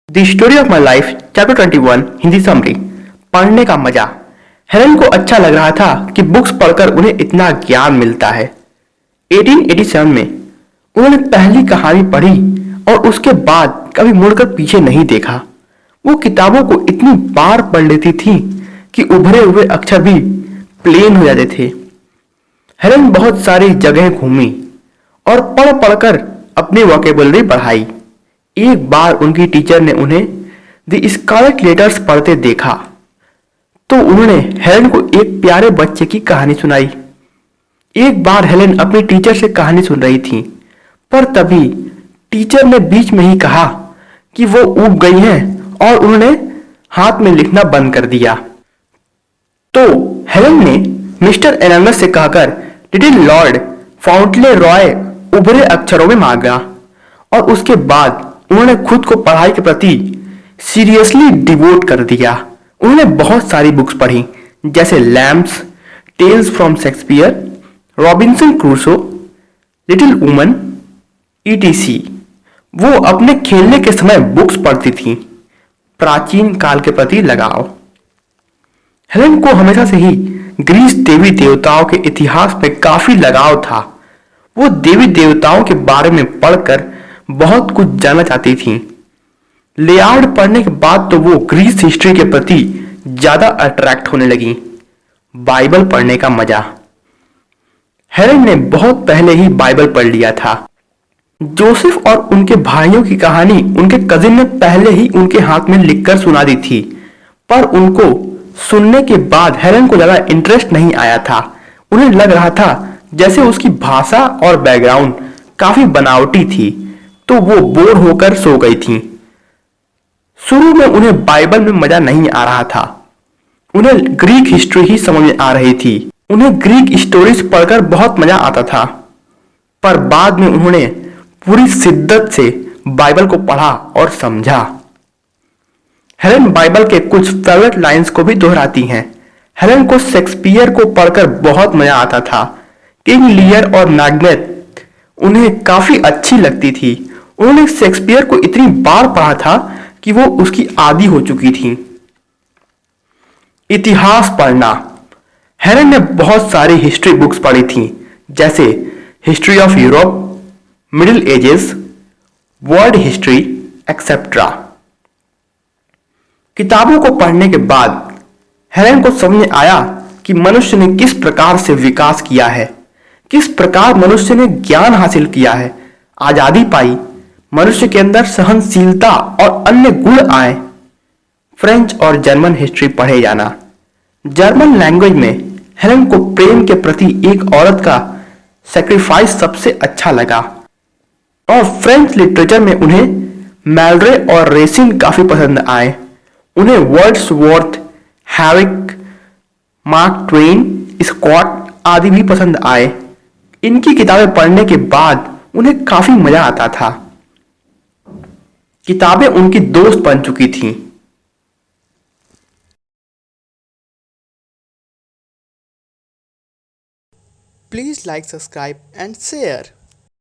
The story of my life chapter 21 Hindi summary. पढ़ने का मजा। हेलेन को अच्छा लग रहा था कि बुक्स पढ़कर उन्हें इतना ज्ञान मिलता है। 1887 में उन्होंने पहली कहानी पढ़ी और उसके बाद कभी मुड़कर पीछे नहीं देखा। वो किताबों को इतनी बार पढ़ लेती थी कि उभरे हुए अक्षर भी प्लेन हो जाते थे। हेलेन बहुत सारी जगह घूमी और पढ़ पढ़कर अपनी वोकेबलरी बढ़ाई। एक बार उनकी टीचर ने उन्हें द स्कारलेट लेटर्स पढ़ते देखा तो उन्होंने हेलेन को एक प्यारे बच्चे की कहानी सुनाई। एक बार हेलेन अपनी टीचर से कहानी सुन रही थी, पर तभी टीचर ने बीच में ही कहा कि वो ऊब गई हैं और उन्होंने हाथ में लिखना बंद कर दिया। तो हेलेन ने मिस्टर एनंगस से कहकर लिटिल लॉर्ड फाउंटले रॉय उभरे अक्षरों में मांगा और उसके बाद उन्होंने खुद को पढ़ाई के प्रति सीरियसली डिवोट कर दिया। उन्होंने बहुत सारी बुक्स पढ़ी जैसे lamps, tales from Shakespeare, Robinson Crusoe, little women, ETC. वो अपने खेलने के समय बुक्स पढ़ती थी। प्राचीन काल के प्रति लगाव। हेलेन को हमेशा से ही ग्रीस देवी देवताओं के इतिहास में काफी लगाव था। वो देवी देवताओं के बारे में पढ़कर बहुत कुछ जानना चाहती थी। लेयार्ड पढ़ने के बाद तो वो ग्रीस हिस्ट्री के प्रति ज्यादा अट्रैक्ट होने लगी। बाइबल पढ़ने का मजा। हेलेन ने बहुत पहले ही बाइबल पढ़ लिया था। जोसेफ और उनके भाइयों की कहानी उनके कजिन ने पहले ही उनके हाथ में लिखकर सुना दी थी, पर उनको सुनने के बाद हेलेन को ज्यादा इंटरेस्ट नहीं आया था। उन्हें लग रहा था जैसे उसकी भाषा और बैकग्राउंड काफी बनावटी थी, तो वो बोर होकर सो गई थी। शुरू में उन्हें बाइबल में मजा नहीं आ रहा था। उन्हें ग्रीक हिस्ट्री ही समझ में आ रही थी। उन्हें ग्रीक स्टोरीज पढ़कर बहुत मजा आता था, पर बाद में उन्होंने पूरी शिद्दत से बाइबल को पढ़ा और समझा। हेलेन बाइबल के कुछ फेवरेट लाइंस को भी दोहराती हैं। हेलेन को शेक्सपियर को पढ़कर बहुत मजा आता था। किंग लियर और मैकबेथ उन्हें काफी अच्छी लगती थी। उन्होंने शेक्सपियर को इतनी बार पढ़ा था कि वो उसकी आदी हो चुकी थी। इतिहास पढ़ना। हेलेन ने बहुत सारी हिस्ट्री बुक्स पढ़ी थी जैसे history of Europe, middle ages, world history etcetera. किताबों को पढ़ने के बाद हेलेन को समझ में आया कि मनुष्य ने किस प्रकार से विकास किया है, किस प्रकार मनुष्य ने ज्ञान हासिल किया है, आजादी पाई, मनुष्य के अंदर सहनशीलता और अन्य गुण आए। फ्रेंच और जर्मन हिस्ट्री पढ़े जाना। जर्मन लैंग्वेज में हेलेन को प्रेम के प्रति एक औरत का सेक्रीफाइस सबसे अच्छा लगा और फ्रेंच लिटरेचर में उन्हें मैलरे और रेसिन काफी पसंद आए। उन्हें Wordsworth, Herrick, Mark Twain, Scott आदि भी पसंद आए। इनकी किताबें पढ़ने के बाद उन्हें काफी मजा आता था। किताबें उनकी दोस्त बन चुकी थीं। Please like, subscribe and share.